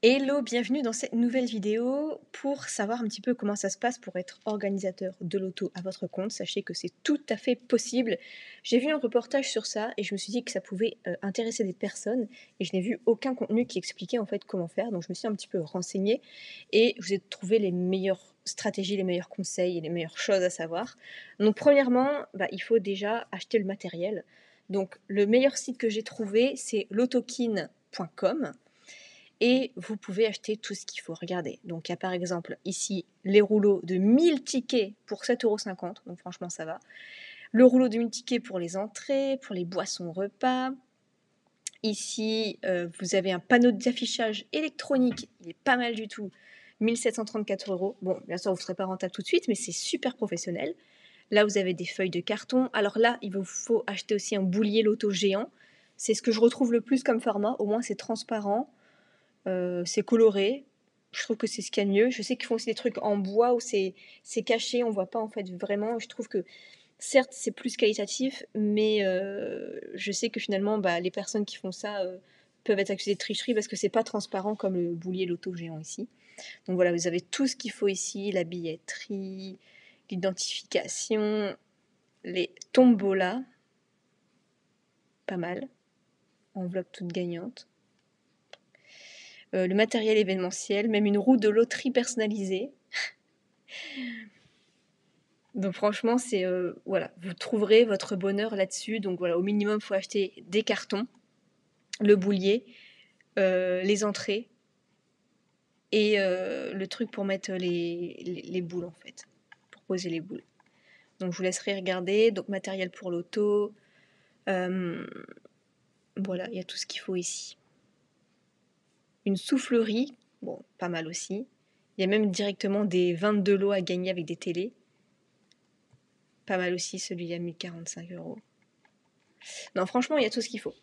Hello, bienvenue dans cette nouvelle vidéo pour savoir un petit peu comment ça se passe pour être organisateur de loto à votre compte. Sachez que c'est tout à fait possible. J'ai vu un reportage sur ça et je me suis dit que ça pouvait intéresser des personnes et je n'ai vu aucun contenu qui expliquait en fait comment faire. Donc je me suis un petit peu renseignée et je vous ai trouvé les meilleures stratégies, les meilleurs conseils et les meilleures choses à savoir. Donc premièrement, il faut déjà acheter le matériel. Donc le meilleur site que j'ai trouvé, c'est lotokin.com. Et vous pouvez acheter tout ce qu'il faut. Regardez, donc il y a par exemple ici les rouleaux de 1000 tickets pour 7,50 €, donc franchement ça va. Le rouleau de 1000 tickets pour les entrées, pour les boissons repas. Ici, vous avez un panneau d'affichage électronique, il est pas mal du tout, 1734 €. Bon, bien sûr, vous ne serez pas rentable tout de suite, mais c'est super professionnel. Là, vous avez des feuilles de carton. Alors là, il vous faut acheter aussi un boulier loto géant. C'est ce que je retrouve le plus comme format, au moins c'est transparent. C'est coloré, je trouve que c'est ce qu'il y a de mieux. Je sais qu'ils font aussi des trucs en bois où c'est caché, on voit pas en fait vraiment. Je trouve que certes c'est plus qualitatif, mais je sais que finalement les personnes qui font ça peuvent être accusées de tricherie parce que c'est pas transparent comme le boulier loto géant ici. Donc voilà, vous avez tout ce qu'il faut ici, la billetterie, l'identification, les tombolas, pas mal, enveloppe toute gagnante. Le matériel événementiel, même une roue de loterie personnalisée. Donc franchement, c'est voilà, vous trouverez votre bonheur là-dessus. Donc voilà, au minimum, il faut acheter des cartons, le boulier, les entrées et le truc pour mettre les boules en fait, pour poser les boules. Donc je vous laisserai regarder. Donc matériel pour l'auto. Voilà, il y a tout ce qu'il faut ici. Une soufflerie, bon, pas mal aussi. Il y a même directement des 22 lots à gagner avec des télés. Pas mal aussi, celui-là, 1045 €. Non, franchement, il y a tout ce qu'il faut.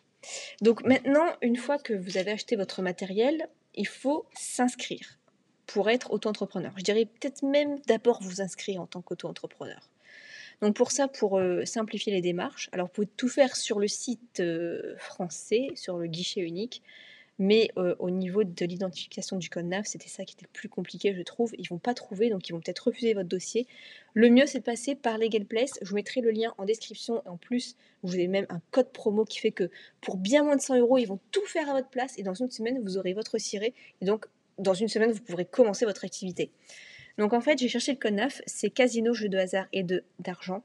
Donc maintenant, une fois que vous avez acheté votre matériel, il faut s'inscrire pour être auto-entrepreneur. Je dirais peut-être même d'abord vous inscrire en tant qu'auto-entrepreneur. Donc pour ça, pour simplifier les démarches, alors vous pouvez tout faire sur le site français, sur le guichet unique, mais au niveau de l'identification du code NAF, c'était ça qui était le plus compliqué, je trouve. Ils vont pas trouver, donc ils vont peut-être refuser votre dossier. Le mieux, c'est de passer par Legal Place. Je vous mettrai le lien en description. En plus, vous avez même un code promo qui fait que pour bien moins de 100 €, ils vont tout faire à votre place. Et dans une semaine, vous aurez votre ciré. Et donc, dans une semaine, vous pourrez commencer votre activité. Donc en fait, j'ai cherché le code NAF. C'est Casino, jeux de hasard et d'argent.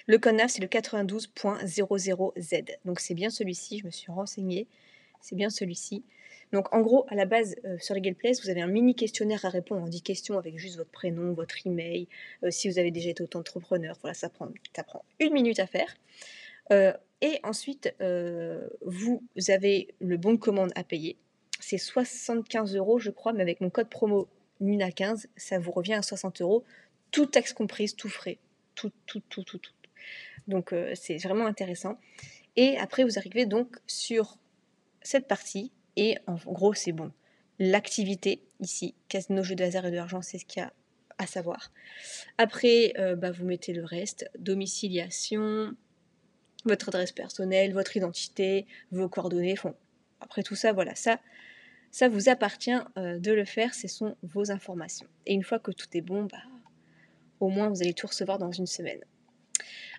Le code NAF, c'est le 92.00Z. Donc c'est bien celui-ci, je me suis renseignée. C'est bien celui-ci. Donc en gros, à la base, sur Legal Place, vous avez un mini questionnaire à répondre en 10 questions avec juste votre prénom, votre email, si vous avez déjà été auto-entrepreneur. Voilà, ça prend 1 minute à faire. Et ensuite, vous avez le bon de commande à payer. C'est 75 €, je crois, mais avec mon code promo Nina15, ça vous revient à 60 €, toute taxe comprise, tout frais. Tout. Donc c'est vraiment intéressant. Et après, vous arrivez donc sur cette partie et en gros, c'est bon. L'activité ici, casino, jeux de hasard et de l'argent, c'est ce qu'il y a à savoir. Après, vous mettez le reste, domiciliation, votre adresse personnelle, votre identité, vos coordonnées. Après tout ça, voilà, ça vous appartient de le faire, ce sont vos informations. Et une fois que tout est bon, au moins vous allez tout recevoir dans une semaine.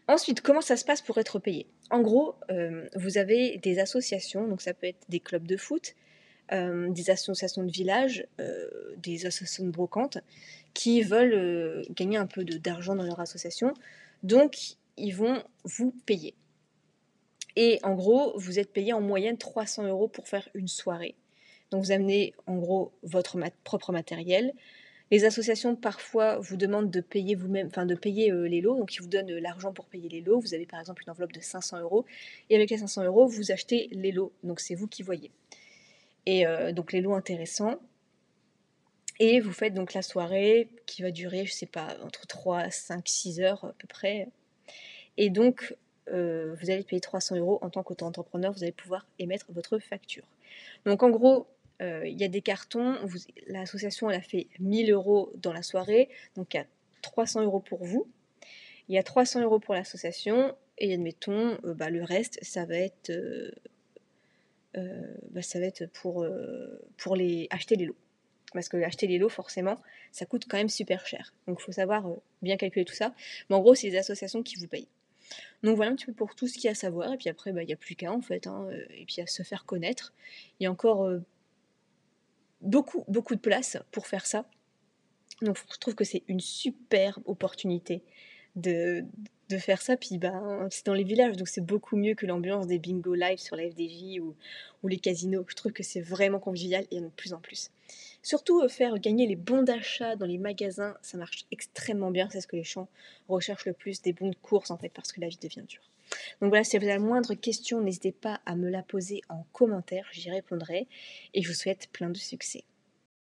Ensuite, comment ça se passe pour être payé? En gros, vous avez des associations, donc ça peut être des clubs de foot, des associations de village, des associations de brocantes, qui veulent gagner un peu d'argent dans leur association. Donc, ils vont vous payer. Et en gros, vous êtes payé en moyenne 300 € pour faire une soirée. Donc, vous amenez en gros votre propre matériel. Les associations parfois vous demandent de payer vous-même, enfin de payer les lots, donc ils vous donnent l'argent pour payer les lots. Vous avez par exemple une enveloppe de 500 € et avec les 500 € vous achetez les lots, donc c'est vous qui voyez. Et donc les lots intéressants. Et vous faites donc la soirée qui va durer, je sais pas, entre 3, 5, 6 heures à peu près. Et donc vous allez payer 300 € en tant qu'auto-entrepreneur, vous allez pouvoir émettre votre facture. Donc en gros, il y a des cartons, l'association elle a fait 1000 € dans la soirée, donc il y a 300 € pour vous, il y a 300 € pour l'association, et admettons, le reste, ça va être ça va être pour acheter les lots. Parce que acheter les lots, forcément, ça coûte quand même super cher. Donc il faut savoir bien calculer tout ça. Mais en gros, c'est les associations qui vous payent. Donc voilà un petit peu pour tout ce qu'il y a à savoir. Et puis après, il n'y a plus qu'à en fait. Et puis à se faire connaître. Il y a encore beaucoup, beaucoup de place pour faire ça. Donc je trouve que c'est une superbe opportunité de, de faire ça. Puis c'est dans les villages, donc c'est beaucoup mieux que l'ambiance des bingo live sur la FDJ ou les casinos. Je trouve que c'est vraiment convivial et il y en a de plus en plus. Surtout faire gagner les bons d'achat dans les magasins, ça marche extrêmement bien. C'est ce que les gens recherchent le plus, des bons de course en fait, parce que la vie devient dure. Donc voilà, si vous avez la moindre question, n'hésitez pas à me la poser en commentaire, j'y répondrai. Et je vous souhaite plein de succès.